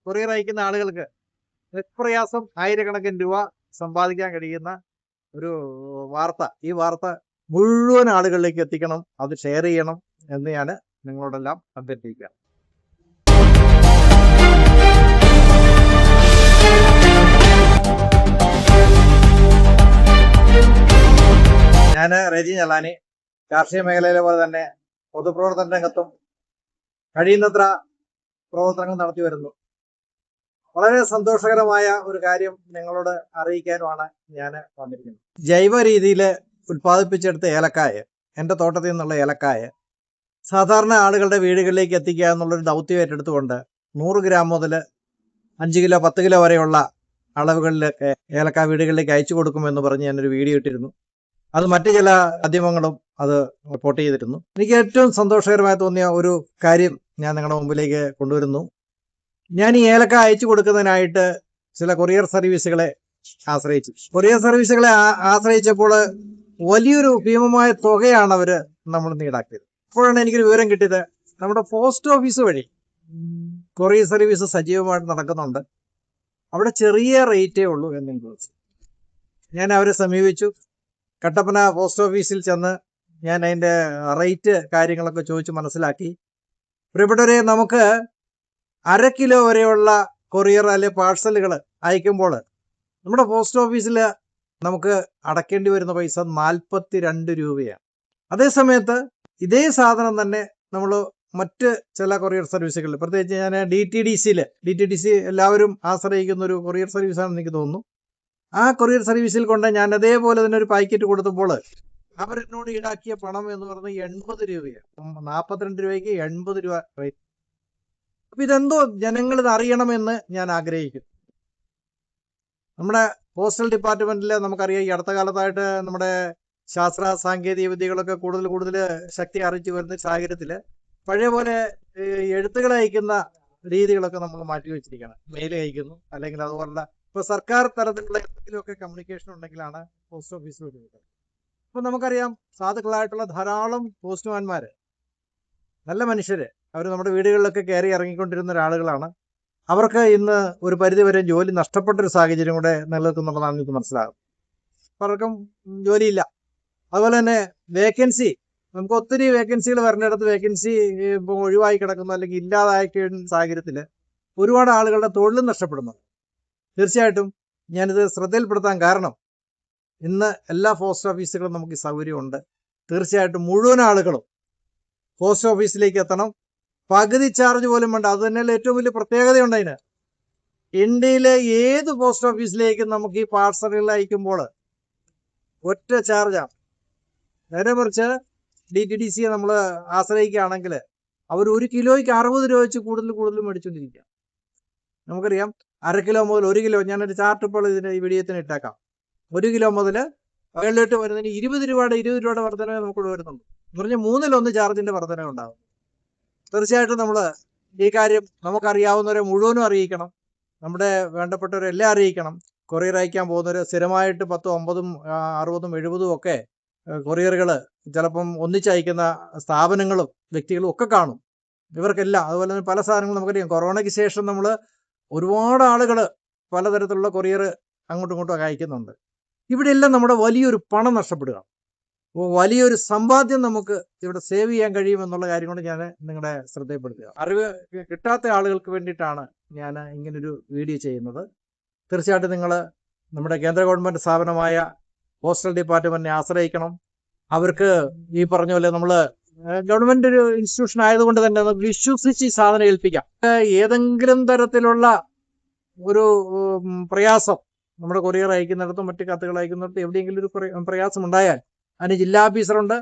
Courier അയക്കുന്ന ആളുകൾക്ക് നിഷ്പ്രയാസം ആയിരക്കണക്കിന് രൂപ സമ്പാദിക്കാൻ കഴിയുന്ന ഒരു വാർത്ത. ഈ വാർത്ത മുഴുവൻ ആളുകളിലേക്ക് എത്തിക്കണം, അത് ഷെയർ ചെയ്യണം എന്ന് ഞാൻ നിങ്ങളോടെല്ലാം അഭ്യർത്ഥിക്കുക. ഞാൻ റെജി ഞലാനി, കാർഷിക മേഖലയിലെ പോലെ തന്നെ പൊതുപ്രവർത്തന രംഗത്തും കഴിയുന്നത്ര പ്രവർത്തനങ്ങൾ നടത്തി വരുന്നു. വളരെ സന്തോഷകരമായ ഒരു കാര്യം നിങ്ങളോട് അറിയിക്കാനുമാണ് ഞാൻ വന്നിരിക്കുന്നത്. ജൈവ രീതിയിൽ ഉൽപ്പാദിപ്പിച്ചെടുത്ത ഏലക്കായ, എൻ്റെ തോട്ടത്തിൽ നിന്നുള്ള ഏലക്കായ സാധാരണ ആളുകളുടെ വീടുകളിലേക്ക് എത്തിക്കുക എന്നുള്ളൊരു ദൗത്യം ഏറ്റെടുത്തുകൊണ്ട് 100 ഗ്രാം മുതൽ 5 കിലോ 10 കിലോ വരെയുള്ള അളവുകളിലൊക്കെ ഏലക്കായ വീടുകളിലേക്ക് അയച്ചു കൊടുക്കുമെന്ന് പറഞ്ഞ് ഞാനൊരു വീഡിയോ ഇട്ടിരുന്നു. അത് മറ്റു ചില മാധ്യമങ്ങളും അത് റിപ്പോർട്ട് ചെയ്തിരുന്നു. എനിക്ക് ഏറ്റവും സന്തോഷകരമായി തോന്നിയ ഒരു കാര്യം ഞാൻ നിങ്ങളുടെ മുമ്പിലേക്ക് കൊണ്ടുവരുന്നു. ഞാൻ ഈ ഏലക്ക അയച്ചു കൊടുക്കുന്നതിനായിട്ട് ചില കൊറിയർ സർവീസുകളെ ആശ്രയിച്ചു. കൊറിയർ സർവീസുകളെ ആശ്രയിച്ചപ്പോൾ വലിയൊരു ഭീമമായ തുകയാണ് അവർ നമ്മൾ ഈടാക്കിയത്. അപ്പോഴാണ് എനിക്കൊരു വിവരം കിട്ടിയത്, നമ്മുടെ പോസ്റ്റ് ഓഫീസ് വഴി കൊറിയർ സർവീസ് സജീവമായിട്ട് നടക്കുന്നുണ്ട്. അവിടെ ചെറിയ റേറ്റേ ഉള്ളൂ എന്നെനിക്ക് തോന്നി. ഞാൻ അവരെ സമീപിച്ചു. കട്ടപ്പന പോസ്റ്റ് ഓഫീസിൽ ചെന്ന് ഞാൻ അതിൻ്റെ റേറ്റ് കാര്യങ്ങളൊക്കെ ചോദിച്ച് മനസ്സിലാക്കി. പ്രിയപ്പെട്ടവരെ, നമുക്ക് 1/2 കിലോ വരെയുള്ള കൊറിയർ അല്ലെ പാഴ്സലുകൾ അയക്കുമ്പോൾ നമ്മുടെ പോസ്റ്റ് ഓഫീസിൽ നമുക്ക് അടയ്ക്കേണ്ടി വരുന്ന പൈസ 42 രൂപയാണ്. അതേസമയത്ത് ഇതേ സാധനം തന്നെ നമ്മൾ മറ്റ് ചില കൊറിയർ സർവീസുകളിൽ, പ്രത്യേകിച്ച് ഞാൻ DTDC എല്ലാവരും ആശ്രയിക്കുന്ന ഒരു കൊറിയർ സർവീസാണെന്ന് എനിക്ക് തോന്നുന്നു. ആ കൊറിയർ സർവീസിൽ കൊണ്ട് ഞാൻ അതേപോലെ തന്നെ ഒരു പാക്കറ്റ് കൊടുത്തപ്പോൾ അവരെന്നോട് ഈടാക്കിയ പണം എന്ന് പറയുന്നത് 80 രൂപയാണ്. 42 രൂപയ്ക്ക് 80 രൂപ റേറ്റ്. അപ്പൊ ഇതെന്തോ ജനങ്ങൾ ഇത് അറിയണമെന്ന് ഞാൻ ആഗ്രഹിക്കുന്നു. നമ്മുടെ പോസ്റ്റൽ ഡിപ്പാർട്ട്മെന്റിൽ നമുക്കറിയാം, ഈ അടുത്ത കാലത്തായിട്ട് നമ്മുടെ ശാസ്ത്ര സാങ്കേതിക വിദ്യകളൊക്കെ കൂടുതൽ ശക്തി അറിയിച്ചു വരുന്ന സാഹചര്യത്തിൽ പഴയ പോലെ എഴുത്തുകൾ അയക്കുന്ന രീതികളൊക്കെ നമ്മൾ മാറ്റി വെച്ചിരിക്കണം. മെയിൽ അയക്കുന്നു, അല്ലെങ്കിൽ അതുപോലുള്ള ഇപ്പൊ സർക്കാർ തലത്തിലുള്ള എന്തെങ്കിലുമൊക്കെ കമ്മ്യൂണിക്കേഷൻ ഉണ്ടെങ്കിലാണ് പോസ്റ്റ് ഓഫീസിൽ വരുന്നത്. അപ്പൊ നമുക്കറിയാം, സാധുക്കളായിട്ടുള്ള ധാരാളം പോസ്റ്റ്മാൻമാര്, നല്ല മനുഷ്യര്, അവർ നമ്മുടെ വീടുകളിലൊക്കെ കയറി ഇറങ്ങിക്കൊണ്ടിരുന്ന ഒരാളുകളാണ്. അവർക്ക് ഇന്ന് ഒരു പരിധിവരെ ജോലി നഷ്ടപ്പെട്ടൊരു സാഹചര്യം കൂടെ നിലനിൽക്കുന്നുള്ളതാണ് എനിക്ക് മനസ്സിലാകും. പലർക്കും ജോലിയില്ല. അതുപോലെ തന്നെ വേക്കൻസി, നമുക്ക് ഒത്തിരി വേക്കൻസികൾ വരേണ്ടിടത്ത് വേക്കൻസി ഇപ്പോൾ ഒഴിവായി കിടക്കുന്നു അല്ലെങ്കിൽ ഇല്ലാതായി കഴിയുന്ന സാഹചര്യത്തിൽ ഒരുപാട് ആളുകളുടെ തൊഴിലും നഷ്ടപ്പെടുന്നു. തീർച്ചയായിട്ടും ഞാനിത് ശ്രദ്ധയിൽപ്പെടുത്താൻ കാരണം, ഇന്ന് എല്ലാ പോസ്റ്റ് ഓഫീസുകളും നമുക്ക് ഈ സൗകര്യമുണ്ട്. തീർച്ചയായിട്ടും മുഴുവൻ ആളുകളും പോസ്റ്റ് ഓഫീസിലേക്ക് എത്തണം. പകുതി ചാർജ് പോലും വേണ്ട. അത് തന്നെയല്ല ഏറ്റവും വലിയ പ്രത്യേകതയുണ്ട് അതിന്. ഇന്ത്യയിലെ ഏത് പോസ്റ്റ് ഓഫീസിലേക്കും നമുക്ക് ഈ പാഴ്സലുകൾ അയക്കുമ്പോൾ ഒറ്റ ചാർജാണ്. നേരെ മറിച്ച് DTDC നമ്മൾ ആശ്രയിക്കുകയാണെങ്കിൽ അവർ 1 കിലോയ്ക്ക് 60 രൂപ വെച്ച് കൂടുതൽ മേടിച്ചുകൊണ്ടിരിക്കുക. നമുക്കറിയാം, 1/2 കിലോ മുതൽ 1 കിലോ, ഞാനൊരു ചാർട്ട് ഇപ്പോൾ ഇതിന് ഈ വീഡിയോത്തിന് ഇട്ടേക്കാം. 1 കിലോ മുതൽ മുകളിലോട്ട് വരുന്നതിന് 20 രൂപയുടെ വർധനവ് നമുക്കിവിടെ വരുന്നുണ്ട്. എന്ന് പറഞ്ഞാൽ 1/3 ചാർജിന്റെ വർധനവ് ഉണ്ടാകും. തീർച്ചയായിട്ടും നമ്മൾ ഈ കാര്യം നമുക്കറിയാവുന്നവരെ മുഴുവനും അറിയിക്കണം. നമ്മുടെ വേണ്ടപ്പെട്ടവരെല്ലാം അറിയിക്കണം. കൊറിയർ അയക്കാൻ പോകുന്നവർ സ്ഥിരമായിട്ട് 10, 50, 60, 70 ഒക്കെ കൊറിയറുകൾ ചിലപ്പം ഒന്നിച്ചയക്കുന്ന സ്ഥാപനങ്ങളും വ്യക്തികളും ഒക്കെ കാണും. ഇവർക്കെല്ലാം അതുപോലെ തന്നെ പല സാധനങ്ങളും നമുക്കറിയാം. കൊറോണയ്ക്ക് ശേഷം നമ്മൾ ഒരുപാട് ആളുകൾ പലതരത്തിലുള്ള കൊറിയർ അങ്ങോട്ടും ഇങ്ങോട്ടും അയക്കുന്നുണ്ട്. ഇവിടെയെല്ലാം നമ്മുടെ വലിയൊരു പണം നഷ്ടപ്പെടുക, വലിയൊരു സമ്പാദ്യം നമുക്ക് ഇവിടെ സേവ് ചെയ്യാൻ കഴിയുമെന്നുള്ള കാര്യം കൊണ്ട് ഞാൻ നിങ്ങളുടെ ശ്രദ്ധയിൽപ്പെടുത്തുക. അറിവ് കിട്ടാത്ത ആളുകൾക്ക് വേണ്ടിയിട്ടാണ് ഞാൻ ഇങ്ങനൊരു വീഡിയോ ചെയ്യുന്നത്. തീർച്ചയായിട്ടും നിങ്ങൾ നമ്മുടെ കേന്ദ്ര ഗവൺമെൻറ് സ്ഥാപനമായ പോസ്റ്റൽ ഡിപ്പാർട്ട്മെന്റിനെ ആശ്രയിക്കണം. അവർക്ക് ഈ പറഞ്ഞ പോലെ നമ്മൾ ഗവൺമെന്റ് ഒരു ഇൻസ്റ്റിറ്റ്യൂഷൻ ആയതുകൊണ്ട് തന്നെ നമുക്ക് വിശ്വസിച്ച് ഈ സാധനം ഏൽപ്പിക്കാം. ഏതെങ്കിലും തരത്തിലുള്ള ഒരു പ്രയാസം നമ്മുടെ കൊറിയർ അയക്കുന്നിടത്തും മറ്റ് കത്തുകൾ അയക്കുന്നിടത്തും എവിടെയെങ്കിലും ഒരു പ്രയാസം ഉണ്ടായാൽ അതിന് ജില്ലാ ഓഫീസറുണ്ട്.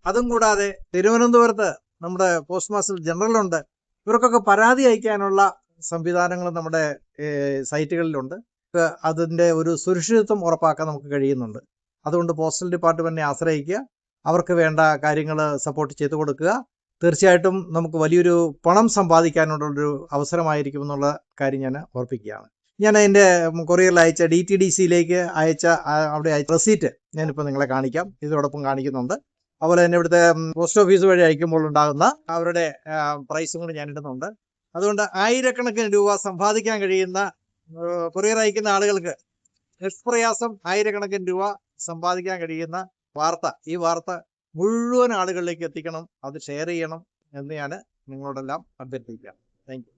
അതും കൂടാതെ തിരുവനന്തപുരത്ത് നമ്മുടെ പോസ്റ്റ് മാസ്റ്റർ ജനറലുണ്ട്. ഇവർക്കൊക്കെ പരാതി അയക്കാനുള്ള സംവിധാനങ്ങൾ നമ്മുടെ സൈറ്റുകളിലുണ്ട്. അതിൻ്റെ ഒരു സുരക്ഷിതത്വം ഉറപ്പാക്കാൻ നമുക്ക് കഴിയുന്നുണ്ട്. അതുകൊണ്ട് പോസ്റ്റൽ ഡിപ്പാർട്ട്മെന്റിനെ ആശ്രയിക്കുക, അവർക്ക് വേണ്ട കാര്യങ്ങൾ സപ്പോർട്ട് ചെയ്തു കൊടുക്കുക. തീർച്ചയായിട്ടും നമുക്ക് വലിയൊരു പണം സമ്പാദിക്കാനുള്ളൊരു അവസരമായിരിക്കും എന്നുള്ള കാര്യം ഞാൻ ഓർപ്പിക്കുകയാണ്. ഞാൻ അതിൻ്റെ കൊറിയറിൽ അയച്ച DTDCയിലേക്ക് അവിടെ അയച്ച റെസീറ്റ് ഞാനിപ്പോൾ നിങ്ങളെ കാണിക്കാം. ഇതോടൊപ്പം കാണിക്കുന്നുണ്ട്. അതുപോലെ തന്നെ ഇവിടുത്തെ പോസ്റ്റ് ഓഫീസ് വഴി അയക്കുമ്പോൾ ഉണ്ടാകുന്ന അവരുടെ പ്രൈസും കൂടി ഞാൻ ഇടുന്നുണ്ട്. അതുകൊണ്ട് ആയിരക്കണക്കിന് രൂപ സമ്പാദിക്കാൻ കഴിയുന്ന കൊറിയർ അയക്കുന്ന ആളുകൾക്ക് നിഷ്പ്രയാസം ആയിരക്കണക്കിന് രൂപ സമ്പാദിക്കാൻ കഴിയുന്ന ഈ വാർത്ത മുഴുവൻ ആളുകളിലേക്ക് എത്തിക്കണം, അത് ഷെയർ ചെയ്യണം എന്ന് ഞാൻ നിങ്ങളോടെല്ലാം അഭ്യർത്ഥിക്കാം. Thank you.